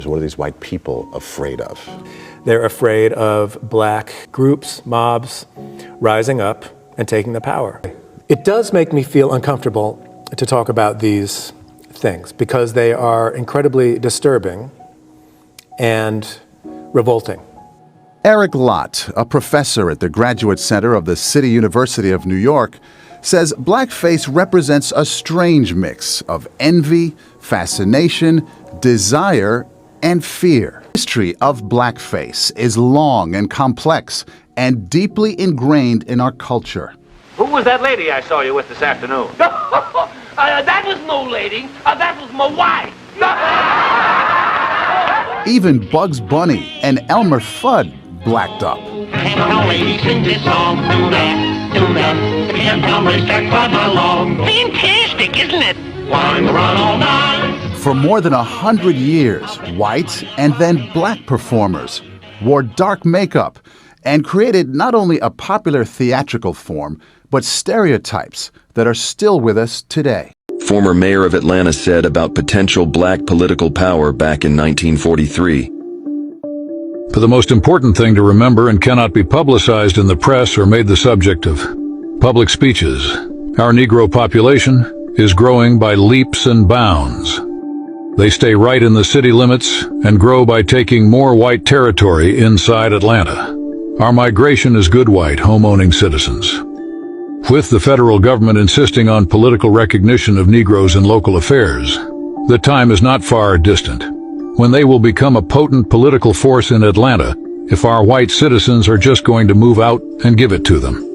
What are these white people afraid of? They're afraid of black groups, mobs, rising up and taking the power. It does make me feel uncomfortable to talk about these things because they are incredibly disturbing and revolting. Eric Lott, a professor at the Graduate Center of the City University of New York, says blackface represents a strange mix of envy, fascination, desire, and fear. The history of blackface is long and complex and deeply ingrained in our culture. Who was that lady I saw you with this afternoon? That was no lady. That was my wife. Even Bugs Bunny and Elmer Fudd blacked up. And the lady sings this song, do that, and Elmer starts right along. Fantastic, isn't it? Wanting to run all night. For more than 100 years, white and then black performers wore dark makeup and created not only a popular theatrical form, but stereotypes that are still with us today. Former mayor of Atlanta said about potential black political power back in 1943. But the most important thing to remember and cannot be publicized in the press or made the subject of public speeches. Our Negro population is growing by leaps and bounds. They stay right in the city limits and grow by taking more white territory inside Atlanta. Our migration is good white, home-owning citizens. With the federal government insisting on political recognition of Negroes in local affairs, the time is not far distant when they will become a potent political force in Atlanta if our white citizens are just going to move out and give it to them.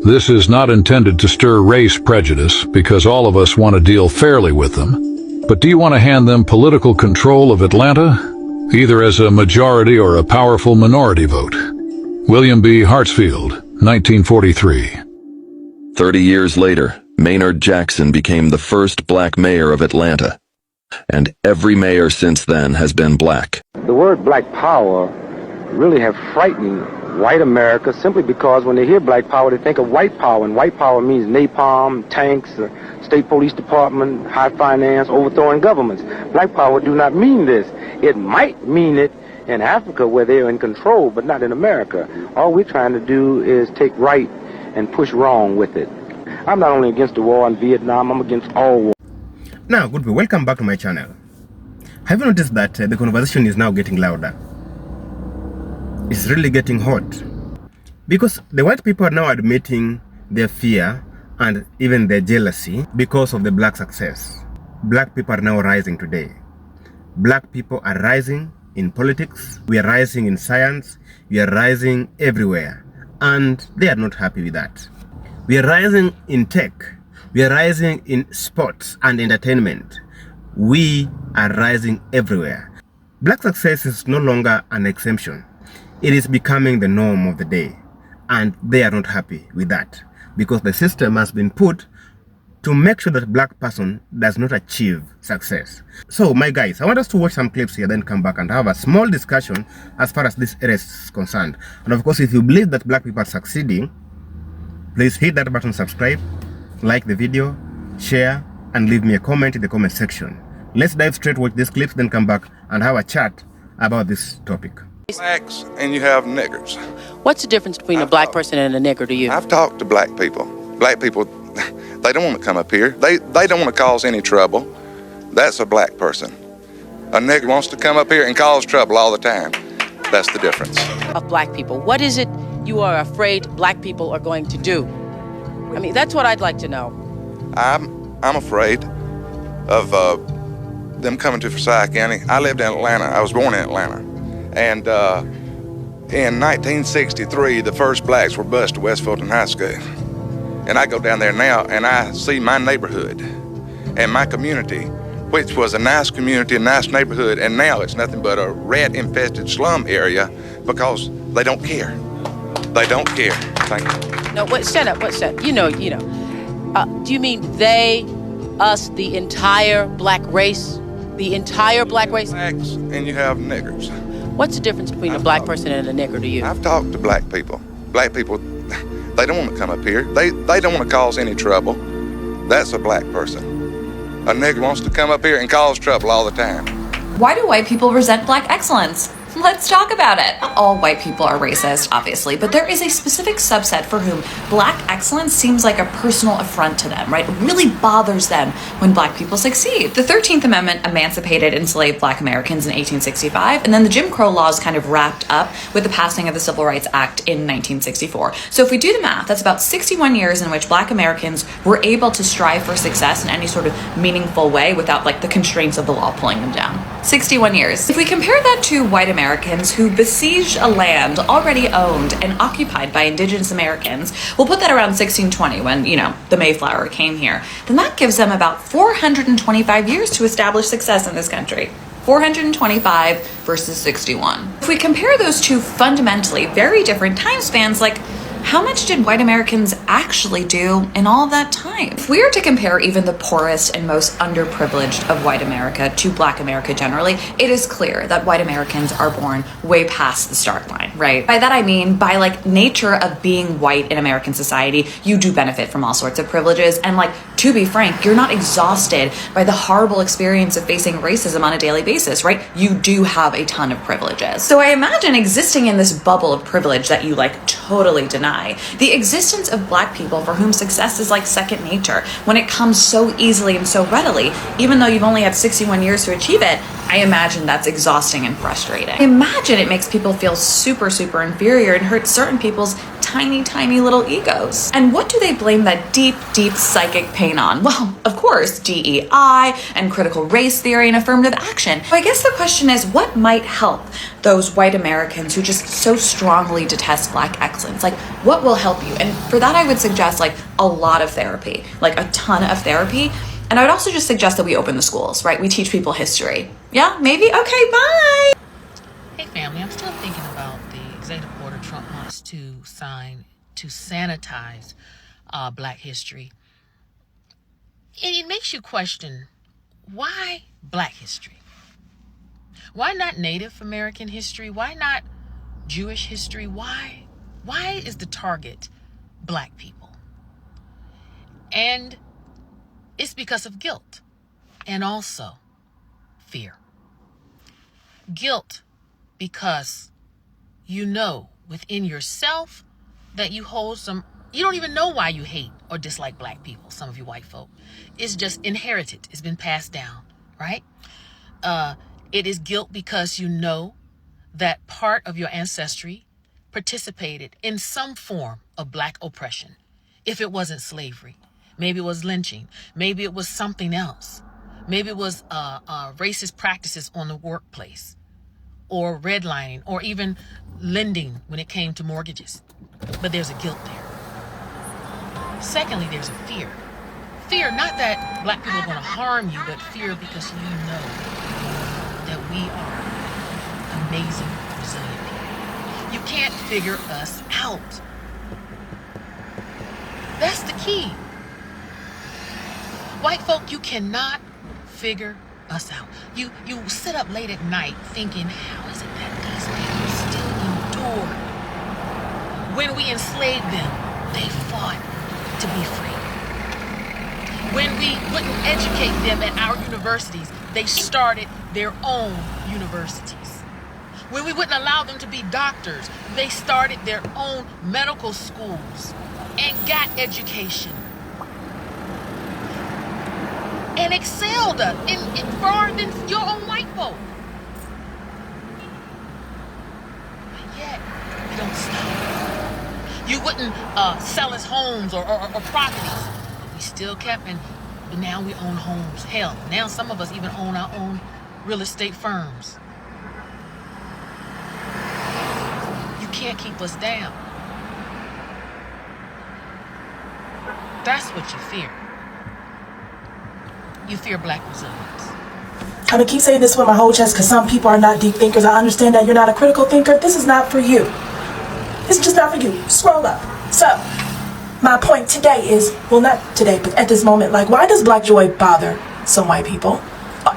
This is not intended to stir race prejudice because all of us want to deal fairly with them. But do you want to hand them political control of Atlanta, either as a majority or a powerful minority vote? William B. Hartsfield, 1943. 30 years later, Maynard Jackson became the first black mayor of Atlanta. And every mayor since then has been black. The word black power really have frightened white America simply because when they hear black power, they think of white power, and white power means napalm, tanks, state police department, high finance, overthrowing governments. Black power do not mean this. It might mean it in Africa where they're in control, but not in America. All we're trying to do is take right and push wrong with it. I'm not only against the war in Vietnam, I'm against all war. Now, good people, welcome back to my channel. Have you noticed that the conversation is now getting louder? It's really getting hot. Because the white people are now admitting their fear and even their jealousy because of the black success. Black people are now rising today. Black people are rising in politics, we are rising in science, we are rising everywhere. And they are not happy with that. We are rising in tech, we are rising in sports and entertainment. We are rising everywhere. Black success is no longer an exemption. It is becoming the norm of the day. And they are not happy with that because the system has been put to make sure that black person does not achieve success. So my guys, I want us to watch some clips here, then come back and have a small discussion as far as this area is concerned. And of course, if you believe that black people are succeeding, please hit that button, subscribe, like the video, share, and leave me a comment in the comment section. Let's dive straight, watch these clips, then come back and have a chat about this topic. Blacks and you have niggers. What's the difference between a black person and a nigger to you? I've talked to black people. Black people, they don't want to come up here. They don't want to cause any trouble. That's a black person. A nigger wants to come up here and cause trouble all the time. That's the difference. Of black people, what is it you are afraid black people are going to do? I mean, that's what I'd like to know. I'm afraid of them coming to Forsyth County. I lived in Atlanta. I was born in Atlanta. And in 1963, the first blacks were bused to West Fulton High School. And I go down there now and I see my neighborhood and my community, which was a nice community, a nice neighborhood, and now it's nothing but a rat-infested slum area because they don't care. They don't care. Thank you. No, wait, stand up, stand up. You know. Do you mean they, us, the entire black race? The entire black race? Blacks and you have niggers. What's the difference between a black person and a nigger to you? I've talked to black people. Black people, they don't want to come up here. They don't want to cause any trouble. That's a black person. A nigger wants to come up here and cause trouble all the time. Why do white people resent Black excellence? Let's talk about it. Not all white people are racist, obviously, but there is a specific subset for whom Black excellence seems like a personal affront to them, right? It really bothers them when Black people succeed. The 13th Amendment emancipated enslaved Black Americans in 1865, and then the Jim Crow laws kind of wrapped up with the passing of the Civil Rights Act in 1964. So if we do the math, that's about 61 years in which Black Americans were able to strive for success in any sort of meaningful way without like the constraints of the law pulling them down. 61 years. If we compare that to white Americans who besieged a land already owned and occupied by indigenous Americans, we'll put that around 1620 when, you know, the Mayflower came here, then that gives them about 425 years to establish success in this country. 425 versus 61. If we compare those two fundamentally very different time spans, like how much did white Americans actually do in all of that time? If we were to compare even the poorest and most underprivileged of white America to Black America generally, it is clear that white Americans are born way past the start line, right? By that I mean, by like nature of being white in American society, you do benefit from all sorts of privileges. And like, to be frank, you're not exhausted by the horrible experience of facing racism on a daily basis, right? You do have a ton of privileges. So I imagine existing in this bubble of privilege that you like totally deny, the existence of Black people for whom success is like second nature, when it comes so easily and so readily, even though you've only had 61 years to achieve it, I imagine that's exhausting and frustrating. I imagine it makes people feel super, super inferior and hurts certain people's tiny, tiny little egos. And what do they blame that deep, deep psychic pain on? Well, of course, DEI and critical race theory and affirmative action. So I guess the question is, what might help those white Americans who just so strongly detest Black excellence? Like, what will help you? And for that, I would suggest like a lot of therapy, like a ton of therapy. And I would also just suggest that we open the schools, right? We teach people history. Yeah, maybe? Okay, bye. Hey family, I'm still thinking about the executive order Trump wants to sign to sanitize Black history. And it makes you question, why Black history? Why not Native American history? Why not Jewish history? Why is the target Black people? And it's because of guilt and also fear. Guilt because you know within yourself that you hold some, you don't even know why you hate or dislike Black people, some of you white folk. It's just inherited. It's been passed down, right? It is guilt because you know that part of your ancestry participated in some form of Black oppression. If it wasn't slavery, maybe it was lynching, maybe it was something else. Maybe it was racist practices on the workplace, or redlining, or even lending when it came to mortgages. But there's a guilt there. Secondly, there's a fear. Fear, not that Black people are going to harm you, but fear because you know that we are amazing, resilient people. You can't figure us out. That's the key. White folk, you cannot figure us out. You sit up late at night thinking, how is it that these people still endured? When we enslaved them, they fought to be free. When we wouldn't educate them at our universities, they started their own universities. When we wouldn't allow them to be doctors, they started their own medical schools and got education. And excelled in far than your own white folk. But yet, we don't stop. You wouldn't sell us homes or properties. But we still kept, but now we own homes. Hell, now some of us even own our own real estate firms. You can't keep us down. That's what you fear. You fear Black resilience. I'm gonna keep saying this with my whole chest because some people are not deep thinkers. I understand that you're not a critical thinker. This is not for you. This is just not for you. Scroll up. So, my point today is, well, not today, but at this moment, like, why does Black joy bother some white people?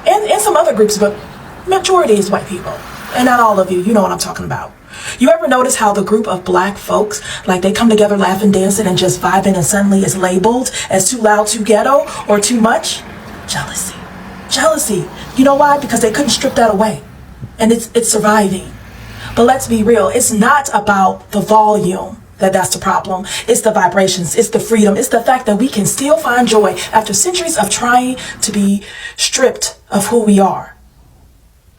And some other groups, but majority is white people. And not all of you. You know what I'm talking about. You ever notice how the group of Black folks, like they come together laughing, dancing, and just vibing, and suddenly it's labeled as too loud, too ghetto, or too much? Jealousy. Jealousy. You know why? Because they couldn't strip that away. And it's surviving. But let's be real. It's not about the volume that's the problem. It's the vibrations. It's the freedom. It's the fact that we can still find joy after centuries of trying to be stripped of who we are.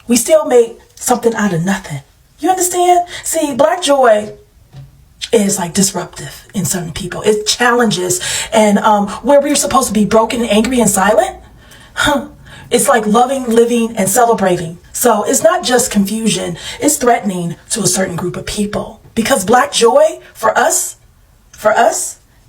We still make something out of nothing. You understand? See, Black joy is like disruptive in certain people. It challenges. And where we're supposed to be broken, angry, and silent, it's like loving, living, and celebrating. So it's not just confusion. It's threatening to a certain group of people. Because Black joy, for us,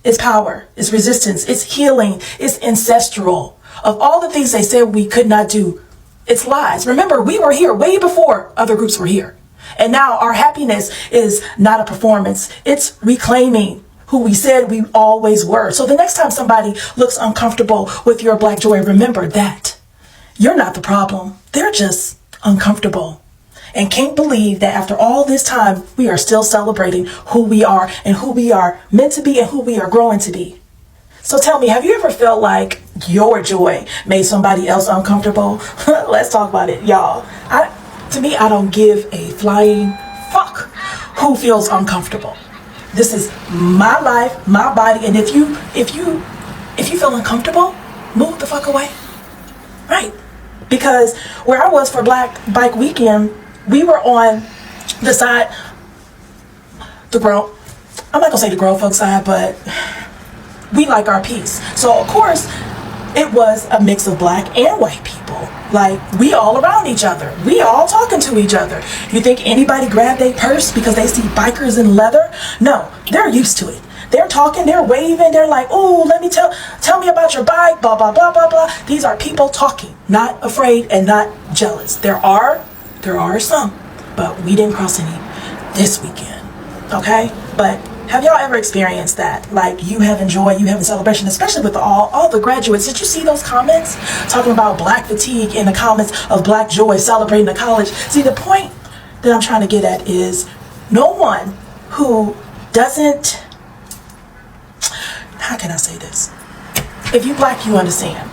is power, is resistance, it's healing, it's ancestral. Of all the things they said we could not do, it's lies. Remember, we were here way before other groups were here. And now our happiness is not a performance. It's reclaiming who we said we always were. So the next time somebody looks uncomfortable with your Black joy, remember that you're not the problem. They're just uncomfortable and can't believe that after all this time, we are still celebrating who we are and who we are meant to be and who we are growing to be. So tell me, have you ever felt like your joy made somebody else uncomfortable? Let's talk about it, y'all. To me, I don't give a flying fuck who feels uncomfortable. This is my life, my body, and if you feel uncomfortable, move the fuck away. Right? Because where I was for Black Bike Weekend, we were on the side, I'm not gonna say the grown folk side, but we like our peace. So of course, it was a mix of Black and white people. Like, we all around each other. We all talking to each other. You think anybody grabbed their purse because they see bikers in leather? No, they're used to it. They're talking, they're waving, they're like, oh, let me tell me about your bike, blah, blah, blah, blah, blah. These are people talking, not afraid and not jealous. There are some, but we didn't cross any this weekend, okay? But have y'all ever experienced that? Like, you having joy, you having celebration, especially with all the graduates. Did you see those comments talking about Black fatigue in the comments of Black joy celebrating the college? See, the point that I'm trying to get at is no one who doesn't, how can I say this? If you Black, you understand.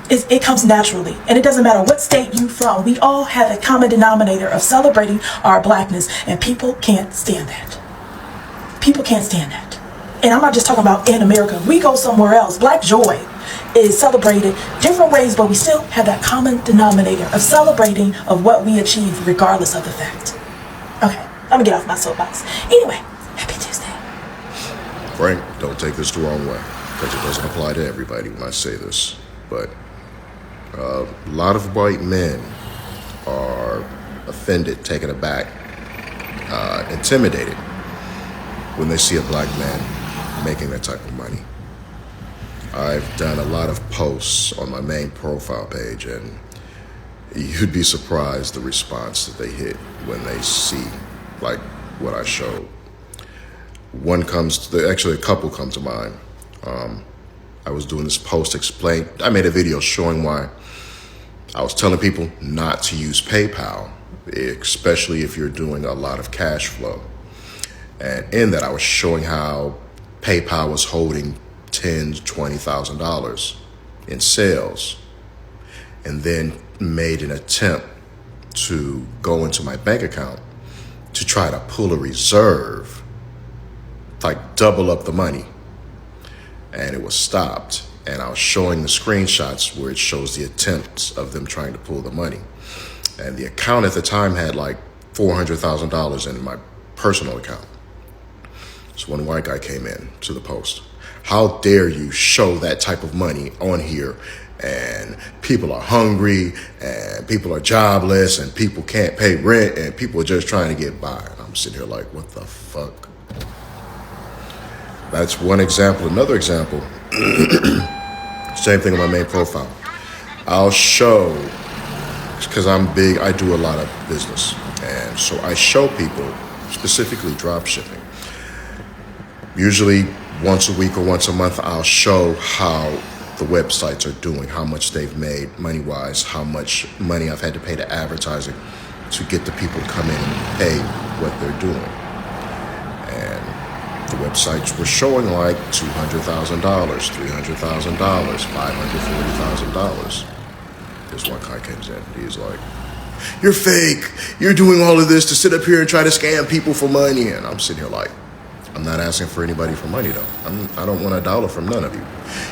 It comes naturally, and it doesn't matter what state you from. We all have a common denominator of celebrating our Blackness, and people can't stand that. People can't stand that. And I'm not just talking about in America. We go somewhere else. Black joy is celebrated different ways, but we still have that common denominator of celebrating of what we achieve regardless of the fact. Okay, let me get off my soapbox. Anyway, happy Tuesday. Frank, don't take this the wrong way, because it doesn't apply to everybody when I say this. But a lot of white men are offended, taken aback, intimidated when they see a Black man making that type of money. I've done a lot of posts on my main profile page, and you'd be surprised the response that they hit when they see like what I showed. Actually a couple come to mind. I was doing this post I made a video showing why I was telling people not to use PayPal, especially if you're doing a lot of cash flow. And in that, I was showing how PayPal was holding $10,000 to $20,000 in sales, and then made an attempt to go into my bank account to try to pull a reserve, like double up the money. And it was stopped. And I was showing the screenshots where it shows the attempts of them trying to pull the money. And the account at the time had like $400,000 in my personal account. So one white guy came in to the post. How dare you show that type of money on here, and people are hungry, and people are jobless, and people can't pay rent, and people are just trying to get by. And I'm sitting here like, what the fuck? That's one example. Another example, same thing on my main profile. I'll show, because I'm big, I do a lot of business. And so I show people, specifically drop shipping. Usually once a week or once a month, I'll show how the websites are doing, how much they've made money-wise, how much money I've had to pay to advertising to get the people to come in and pay what they're doing. And the websites were showing like $200,000, $300,000, $540,000. this one guy comes in. He's like, "You're fake. You're doing all of this to sit up here and try to scam people for money." And I'm sitting here like, I'm not asking for anybody for money, though. I don't want $1 from none of you.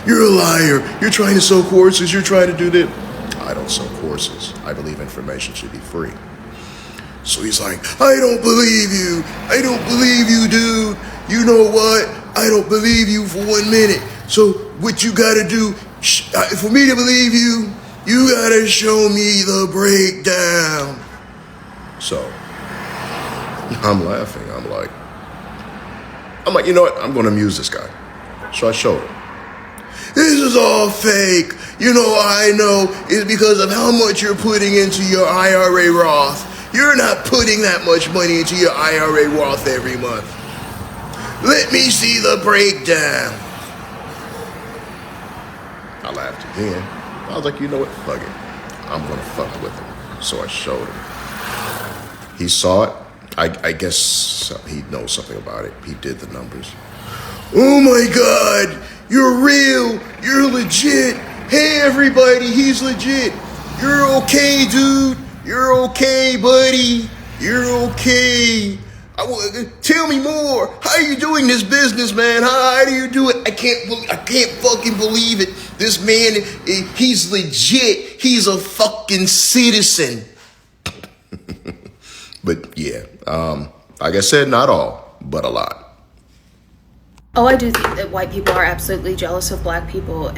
"You're a liar. You're trying to sell courses. You're trying to do this." I don't sell courses. I believe information should be free. So he's like, "I don't believe you. I don't believe you, dude. You know what? I don't believe you for 1 minute. So what you gotta do, for me to believe you, you gotta show me the breakdown." So I'm laughing. I'm like, you know what? I'm gonna amuse this guy. So I showed him. "This is all fake. You know, I know it's because of how much you're putting into your IRA Roth. You're not putting that much money into your IRA Roth every month. Let me see the breakdown." I laughed again. I was like, you know what? Fuck it. I'm gonna fuck with him. So I showed him. He saw it. I guess he knows something about it. He did the numbers. "Oh my God, you're real. You're legit. Hey everybody, he's legit. You're okay, dude. You're okay, buddy. You're okay. Tell me more. How are you doing this business, man? How do you do it? I can't fucking believe it. This man, he's legit. He's a fucking citizen." But yeah, like I said, not all, but a lot. Oh, I do think that white people are absolutely jealous of black people,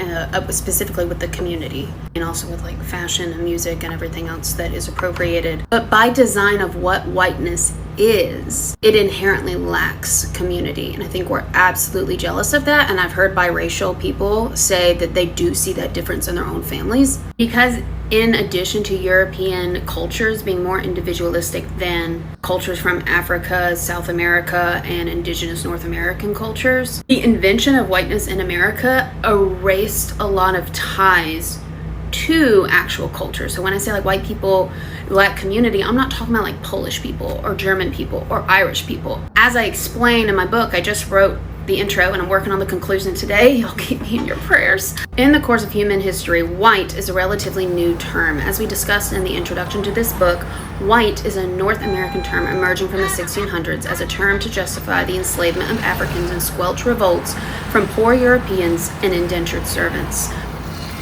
specifically with the community, and also with like fashion and music and everything else that is appropriated. But by design of what whiteness is, it inherently lacks community. And I think we're absolutely jealous of that. And I've heard biracial people say that they do see that difference in their own families. Because in addition to European cultures being more individualistic than cultures from Africa, South America, and indigenous North American cultures, the invention of whiteness in America erased a lot of ties to actual culture. So when I say like white people, black community, I'm not talking about like Polish people or German people or Irish people. As I explained in my book, I just wrote the intro and I'm working on the conclusion today. Y'all keep me in your prayers. In the course of human history, white is a relatively new term. As we discussed in the introduction to this book, white is a North American term emerging from the 1600s as a term to justify the enslavement of Africans and squelch revolts from poor Europeans and indentured servants.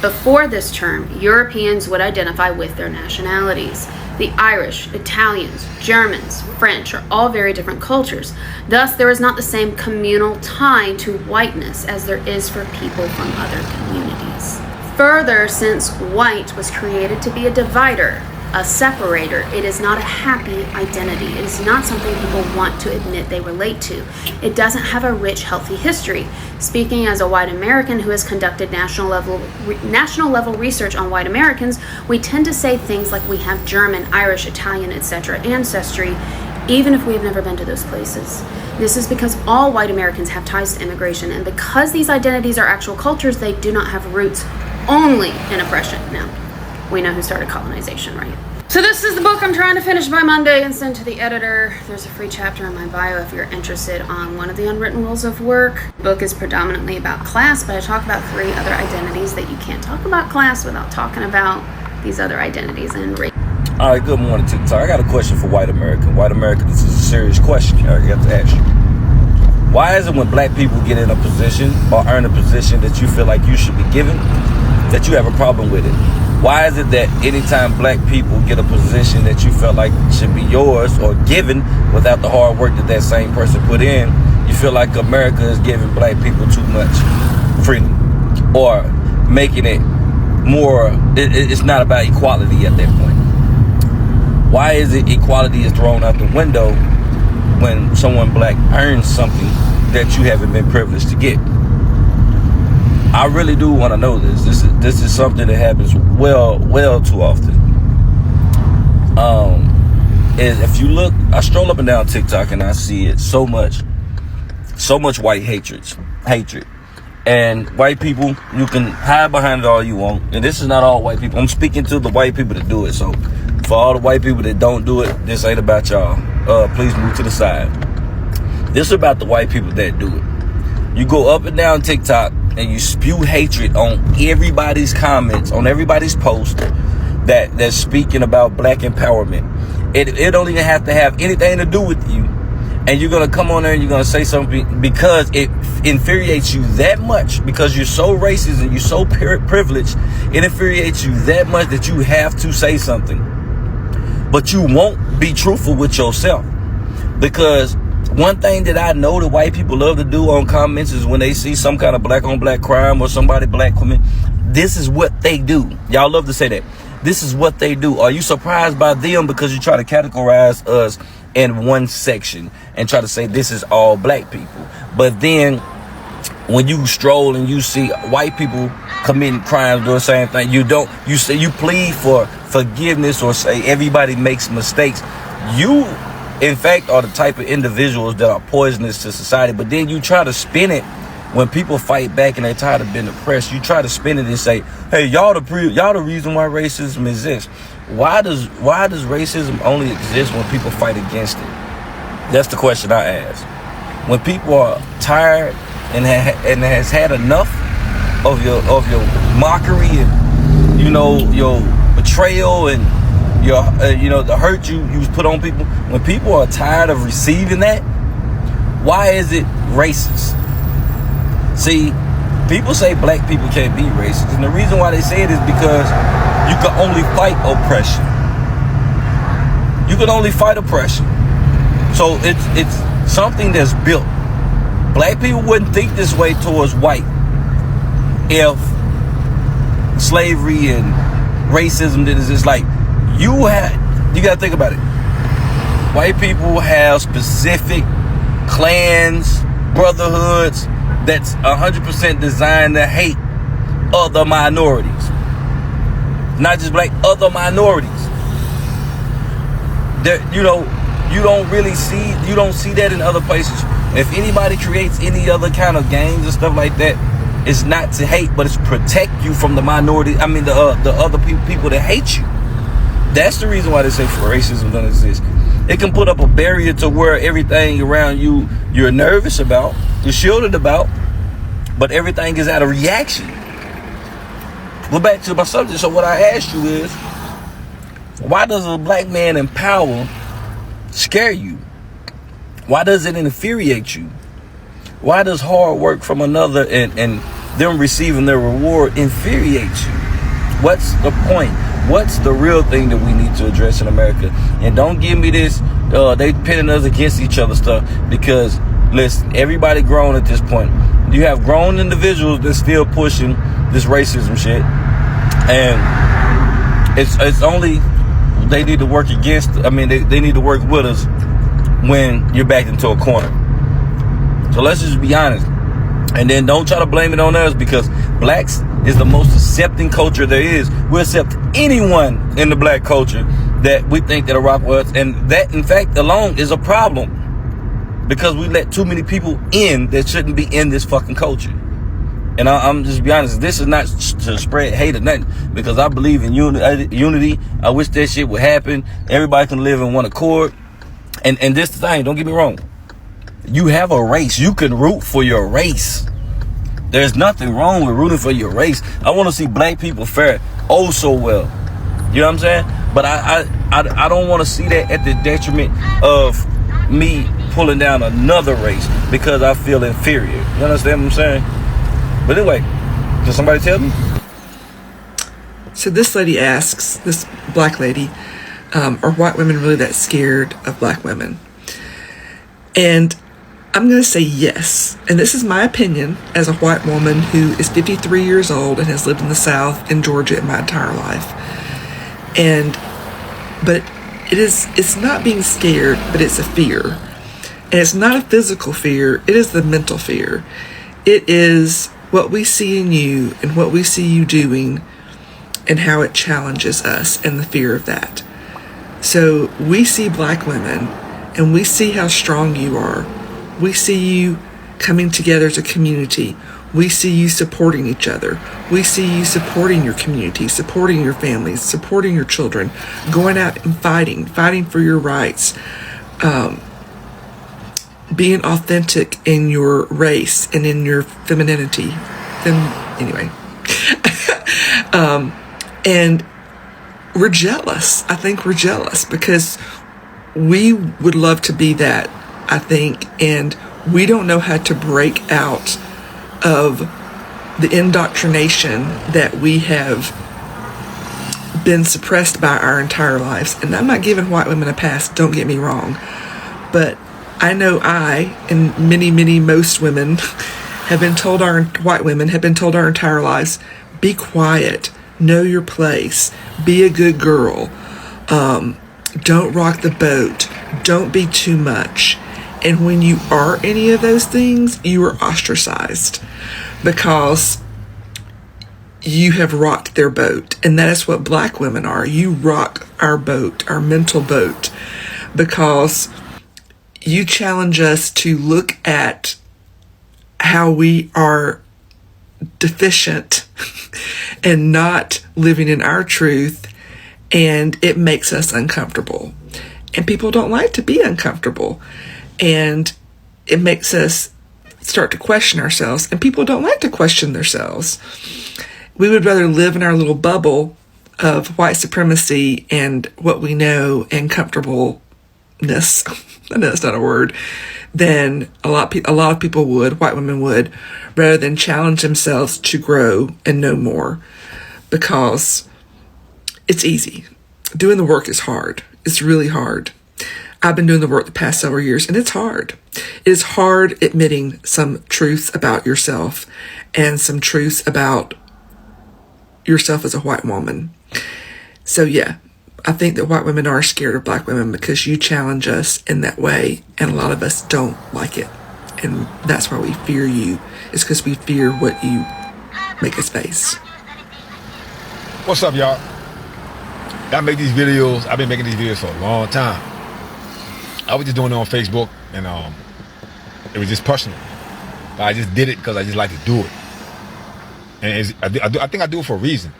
Before this term, Europeans would identify with their nationalities. The Irish, Italians, Germans, French are all very different cultures. Thus, there is not the same communal tie to whiteness as there is for people from other communities. Further, since white was created to be a divider, a separator, it is not a happy identity. It is not something people want to admit they relate to. It doesn't have a rich, healthy history. Speaking as a white American who has conducted national level research on white Americans, we tend to say things like we have German, Irish, Italian, etc. ancestry, even if we have never been to those places. This is because all white Americans have ties to immigration, and because these identities are actual cultures, they do not have roots only in oppression. Now, we know who started colonization, right? So this is the book I'm trying to finish by Monday and send to the editor. There's a free chapter in my bio if you're interested on one of the unwritten rules of work. The book is predominantly about class, but I talk about 3 other identities that you can't talk about class without talking about these other identities and race. All right, good morning, TikTok. I got a question for white America. White America, this is a serious question I have to ask you. Why is it when black people get in a position or earn a position that you feel like you should be given, that you have a problem with it? Why is it that anytime black people get a position that you felt like should be yours or given without the hard work that same person put in, you feel like America is giving black people too much freedom or making it more, it's not about equality at that point? Why is it equality is thrown out the window when someone black earns something that you haven't been privileged to get? I really do want to know this. This is something that happens well too often. And if you look, I stroll up and down TikTok and I see it so much white hatred. And white people, you can hide behind it all you want. And this is not all white people. I'm speaking to the white people that do it. So for all the white people that don't do it, this ain't about y'all. Please move to the side. This is about the white people that do it. You go up and down TikTok and you spew hatred on everybody's comments, on everybody's post, that's speaking about black empowerment. It don't even have to have anything to do with you. And you're going to come on there and you're going to say something because it infuriates you that much, because you're so racist and you're so privileged. It infuriates you that much that you have to say something. But you won't be truthful with yourself. Because one thing that I know that white people love to do on comments is when they see some kind of black on black crime or somebody black woman, this is what they do. Y'all love to say that. This is what they do. Are you surprised by them because you try to categorize us in one section and try to say this is all black people? But then when you stroll and you see white people committing crimes doing the same thing, you say you plead for forgiveness or say everybody makes mistakes. You in fact are the type of individuals that are poisonous to society. But then you try to spin it when people fight back and they're tired of being oppressed. You try to spin it and say, hey, y'all the reason why racism exists. Why does racism only exist when people fight against it? That's the question I ask. When people are tired and has had enough of your mockery and your betrayal and your the hurt you put on people. When people are tired of receiving that, why is it racist? See, people say black people can't be racist, and the reason why they say it is because you can only fight oppression. You can only fight oppression. So it's something that's built. Black people wouldn't think this way towards white if slavery and racism didn't exist. Like you gotta think about it. White people have specific clans, brotherhoods that's 100% designed to hate other minorities. Not just black, other minorities. You don't see that in other places. If anybody creates any other kind of games and stuff like that, it's not to hate, but it's to protect you from the minority. I mean, the other people that hate you. That's the reason why they say racism doesn't exist. It can put up a barrier to where everything around you you're nervous about, you're shielded about, but everything is out of reaction. Well, back to my subject. So what I asked you is, why does a black man in power scare you? Why does it infuriate you? Why does hard work from another and them receiving their reward infuriate you? What's the point? What's the real thing that we need to address in America? And don't give me this, they pitting us against each other stuff, because listen, everybody grown at this point. You have grown individuals that's still pushing this racism shit, and it's only they need to work against. I mean, they need to work with us when you're backed into a corner. So let's just be honest, and then don't try to blame it on us, because blacks is the most accepting culture there is. We accept anyone in the black culture that we think that rock with us, and that in fact alone is a problem, because we let too many people in that shouldn't be in this fucking culture. And I'm just be honest, this is not to spread hate or nothing, because I believe in unity. I wish that shit would happen. Everybody can live in one accord. And this thing, don't get me wrong. You have a race. You can root for your race. There's nothing wrong with rooting for your race. I want to see black people fare oh so well. You know what I'm saying? But I don't want to see that at the detriment of me pulling down another race because I feel inferior. You understand what I'm saying? But anyway, can somebody tell me? So this lady asks, this black lady, are white women really that scared of black women? And I'm going to say yes. And this is my opinion as a white woman who is 53 years old and has lived in the South in Georgia my entire life. But it's not being scared, but it's a fear. And it's not a physical fear, it is the mental fear. It is what we see in you and what we see you doing and how it challenges us, and the fear of that. So we see black women and we see how strong you are. We see you coming together as a community. We see you supporting each other. We see you supporting your community, supporting your families, supporting your children, going out and fighting for your rights, being authentic in your race and in your femininity. Anyway. And we're jealous. I think we're jealous because we would love to be that, I think, and we don't know how to break out of the indoctrination that we have been suppressed by our entire lives. And I'm not giving white women a pass, don't get me wrong, but I know I and most women have been told, white women have been told our entire lives, be quiet, know your place, be a good girl, don't rock the boat, don't be too much. And when you are any of those things, you are ostracized because you have rocked their boat. And that is what Black women are. You rock our boat, our mental boat, because you challenge us to look at how we are deficient and not living in our truth, and it makes us uncomfortable. And people don't like to be uncomfortable, and it makes us start to question ourselves, and people don't like to question themselves. We would rather live in our little bubble of white supremacy and what we know and comfortableness. I know that's not a word. Than a lot of people would, white women would, rather than challenge themselves to grow and know more, because it's easy. Doing the work is hard. It's really hard. I've been doing the work the past several years, and it's hard. It is hard admitting some truths about yourself and some truths about yourself as a white woman. So yeah, I think that white women are scared of Black women because you challenge us in that way, and a lot of us don't like it. And that's why we fear you. It's because we fear what you make us face. What's up, y'all? I make these videos. I've been making these videos for a long time. I was just doing it on Facebook, and it was just personal. But I just did it because I just like to do it. And I think I do it for a reason.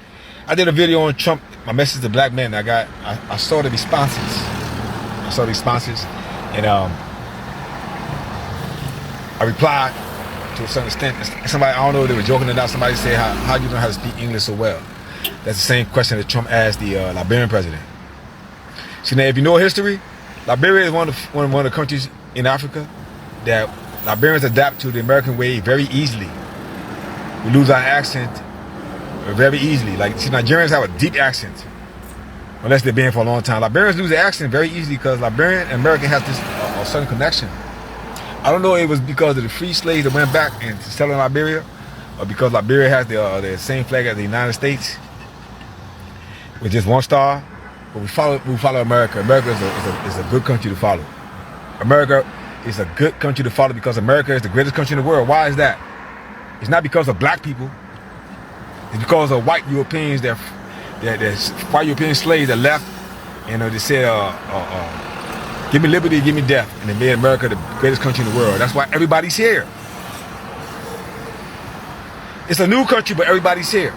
I did a video on Trump, my message to Black men. I saw the responses. And I replied to a certain extent. Somebody, I don't know if they were joking or not, somebody said, how do you know how to speak English so well? That's the same question that Trump asked the Liberian president. See, now, if you know history, Liberia is one of the countries in Africa that Liberians adapt to the American way very easily. We lose our accent very easily. Like, see, Nigerians have a deep accent, unless they've been for a long time. Liberians lose their accent very easily because Liberian and American has this a certain connection. I don't know if it was because of the free slaves that went back and settled in Liberia, or because Liberia has the same flag as the United States, with just one star. But we follow America. America is a good country to follow. America is a good country to follow because America is the greatest country in the world. Why is that? It's not because of Black people. It's because of white Europeans white European slaves that left, and they said, give me liberty, give me death, and they made America the greatest country in the world. That's why everybody's here. It's a new country, but everybody's here.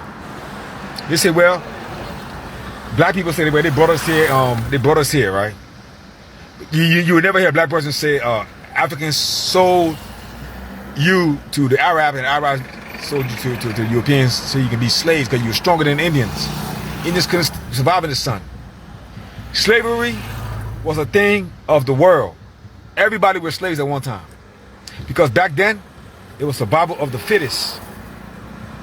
They say, well, Black people say, well, they brought us here, right? You would never hear a Black person say, Africans sold you to the Arab, and Arabs sold you to the Europeans so you can be slaves because you were stronger than Indians. Indians couldn't survive in the sun. Slavery was a thing of the world. Everybody was slaves at one time. Because back then, it was survival of the fittest.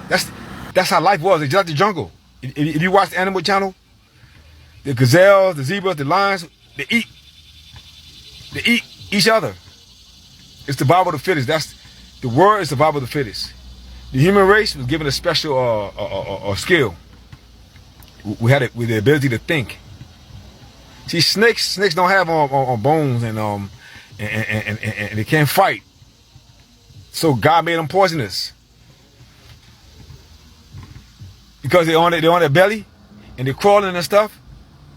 That's how life was. It's just like the jungle. If you watch the Animal Channel, the gazelles, the zebras, the lions, they eat each other. It's survival of the fittest. The word is survival of the fittest. The human race was given a special skill. We had it with the ability to think. See, snakes don't have on bones and they can't fight. So God made them poisonous because they're on their belly and they're crawling and stuff.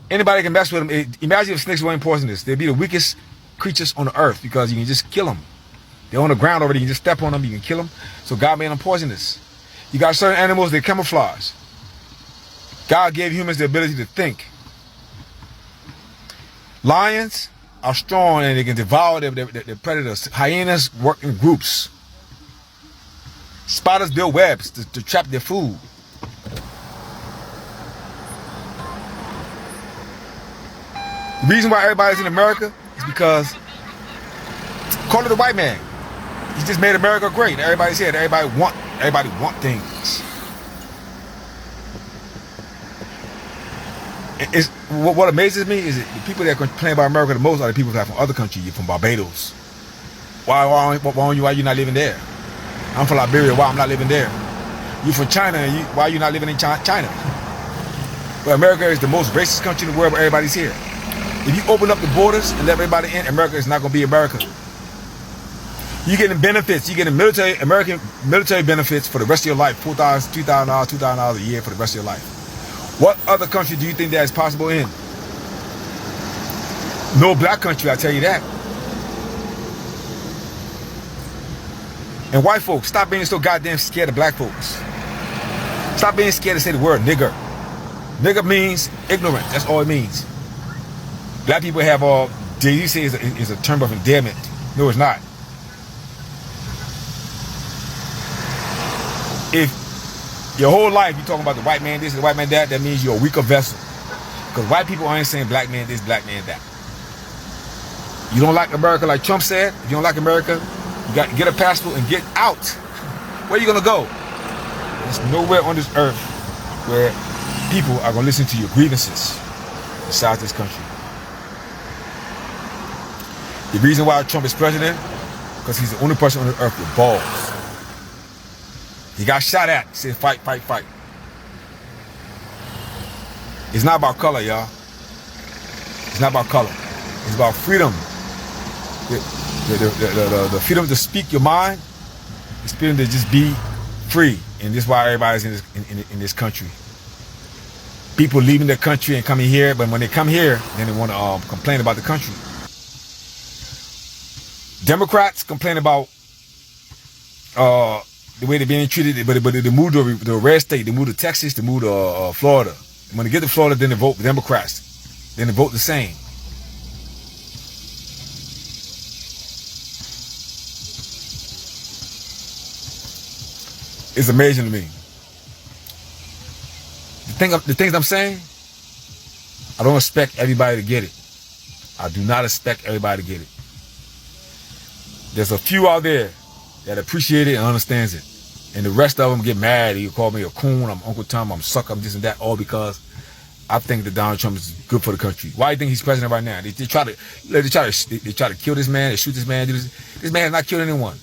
Anybody can mess with them. Imagine if snakes weren't poisonous. They'd be the weakest creatures on the earth because you can just kill them. They're on the ground already. You can just step on them. You can kill them. So God made them poisonous. You got certain animals, they camouflage. God gave humans the ability to think. Lions are strong and they can devour their predators. Hyenas work in groups. Spiders build webs to trap their food. The reason why everybody's in America is because, call it the white man. He just made America great. Everybody's here. Everybody want things. It's, what amazes me is that the people that complain about America the most are the people that are from other countries. You're from Barbados. Why you not living there? I'm from Liberia. Why I'm not living there? You from China. Why are you not living in China? But America is the most racist country in the world, but everybody's here. If you open up the borders and let everybody in, America is not going to be America. You're getting benefits. You're getting American military benefits for the rest of your life. $4,000, $2,000, $2,000 a year for the rest of your life. What other country do you think that is possible in? No black country, I tell you that. And white folks, stop being so goddamn scared of black folks. Stop being scared to say the word nigger. Nigger means ignorant. That's all it means. Black people have all, you say is a term of endearment. No, it's not. If your whole life you're talking about the white man this, the white man that, that means you're a weaker vessel. Because white people aren't saying black man this, black man that. You don't like America like Trump said? If you don't like America, you got to get a passport and get out. Where are you going to go? There's nowhere on this earth where people are going to listen to your grievances besides this country. The reason why Trump is president, because he's the only person on the earth with balls. He got shot at. He said, fight, fight, fight. It's not about color, y'all. It's not about color. It's about freedom. The freedom to speak your mind. The freedom to just be free. And this is why everybody's in this country. People leaving their country and coming here, but when they come here, then they want to complain about the country. Democrats complain about the way they're being treated, but they moved to the red state, they moved to Texas, they moved to Florida. And when they get to Florida, then they vote Democrats. Then they vote the same. It's amazing to me. The things I'm saying, I don't expect everybody to get it. I do not expect everybody to get it. There's a few out there that appreciate it and understands it. And the rest of them get mad. You call me a coon, I'm Uncle Tom, I'm sucker, I'm this and that, all because I think that Donald Trump is good for the country. Why do you think he's president right now? They try to kill this man, they shoot this man, do this. This man has not killed anyone.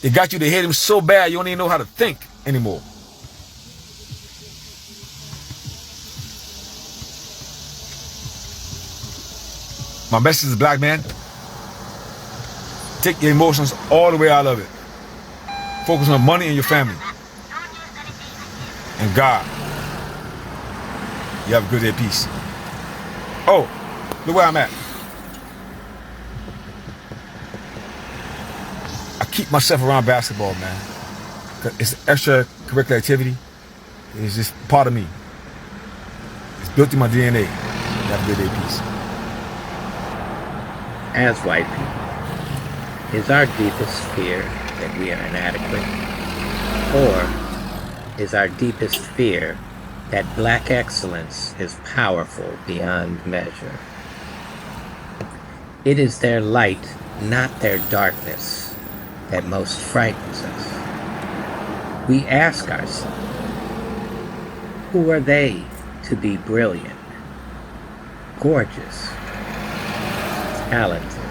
They got you to hate him so bad you don't even know how to think anymore. My message is, black man, take your emotions all the way out of it. Focus on money and your family. And God. You have a good day, peace. Oh, look where I'm at. I keep myself around basketball, man. It's an extracurricular activity. It's just part of me. It's built in my DNA. You have a good day, peace. As white people, is our deepest fear that we are inadequate? Or is our deepest fear that black excellence is powerful beyond measure? It is their light, not their darkness, that most frightens us. We ask ourselves, who are they to be brilliant, gorgeous, talented,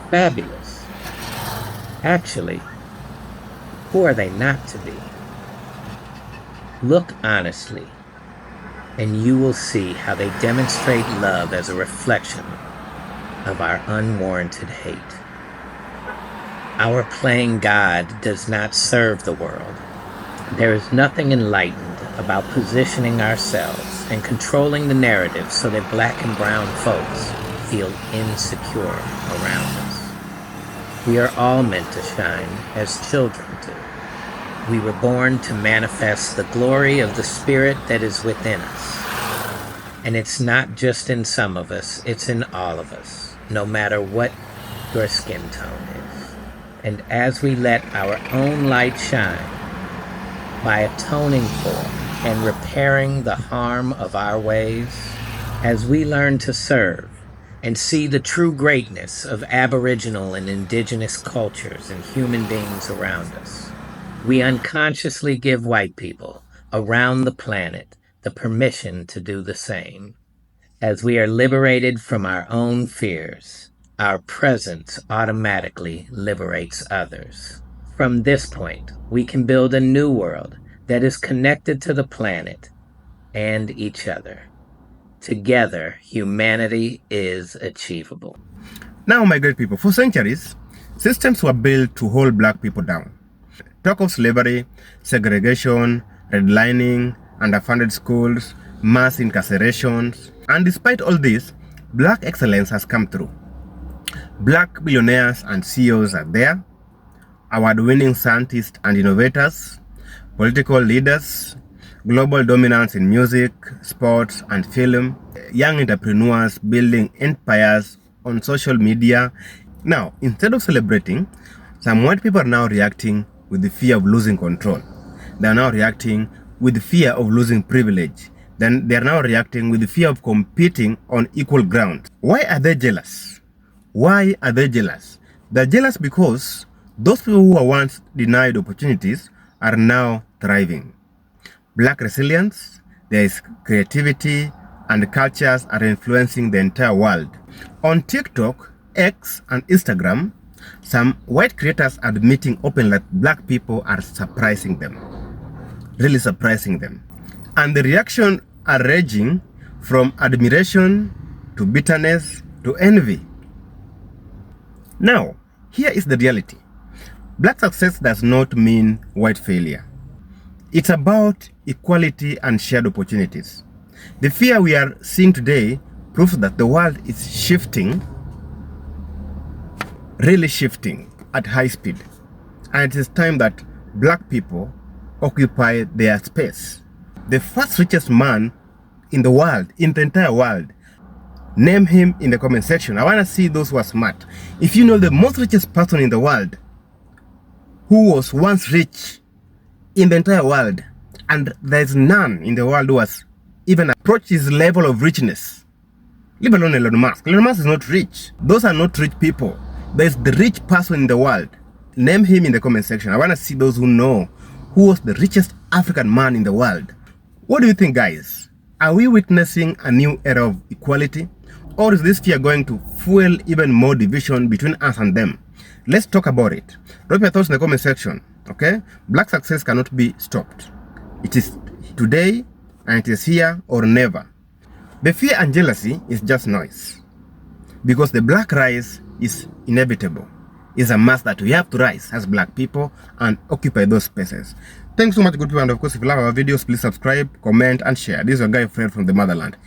fabulous? Actually, who are they not to be? Look honestly, and you will see how they demonstrate love as a reflection of our unwarranted hate. Our playing God does not serve the world. There is nothing enlightened about positioning ourselves and controlling the narrative so that black and brown folks feel insecure around us. We are all meant to shine as children do. We were born to manifest the glory of the Spirit that is within us. And it's not just in some of us, it's in all of us, no matter what your skin tone is. And as we let our own light shine, by atoning for and repairing the harm of our ways, As we learn to serve and see the true greatness of Aboriginal and Indigenous cultures and human beings around us, we unconsciously give white people around the planet the permission to do the same. As we are liberated from our own fears, our presence automatically liberates others. From this point, we can build a new world that is connected to the planet and each other. Together, humanity is achievable. Now, my great people, for centuries, systems were built to hold black people down. Talk of slavery, segregation, redlining, underfunded schools, mass incarcerations. And despite all this, black excellence has come through. Black billionaires and CEOs are there, award-winning scientists and innovators, political leaders, global dominance in music, sports, and film, young entrepreneurs building empires on social media. Now, instead of celebrating, some white people are now reacting with the fear of losing control. They are now reacting with the fear of losing privilege. Then they are now reacting with the fear of competing on equal ground. Why are they jealous? Why are they jealous? They're jealous because those people who were once denied opportunities are now thriving. Black resilience, there is creativity, and cultures are influencing the entire world. On TikTok, X, and Instagram, some white creators are admitting openly that black people are surprising them. Really surprising them. And the reaction are ranging from admiration to bitterness to envy. Now, here is the reality. Black success does not mean white failure. It's about equality and shared opportunities. The fear we are seeing today proves that the world is shifting, really shifting at high speed. And it is time that black people occupy their space. The first richest man in the world, in the entire world, name him in the comment section. I want to see those who are smart. If you know the most richest person in the world, who was once rich in the entire world, and there's none in the world who has even approached his level of richness, leave alone Elon Musk. Elon Musk is not rich. Those are not rich people. There's the rich person in the world. Name him in the comment section. I want to see those who know who was the richest African man in the world. What do you think, guys? Are we witnessing a new era of equality? Or is this fear going to fuel even more division between us and them? Let's talk about it. Drop your thoughts in the comment section, okay? Black success cannot be stopped. It is today, and it is here or never. The fear and jealousy is just noise. Because the black rise is inevitable. It's a must that we have to rise as black people and occupy those spaces. Thanks so much, good people, and of course, if you love our videos, please subscribe, comment, and share. This is your guy Fred from the motherland.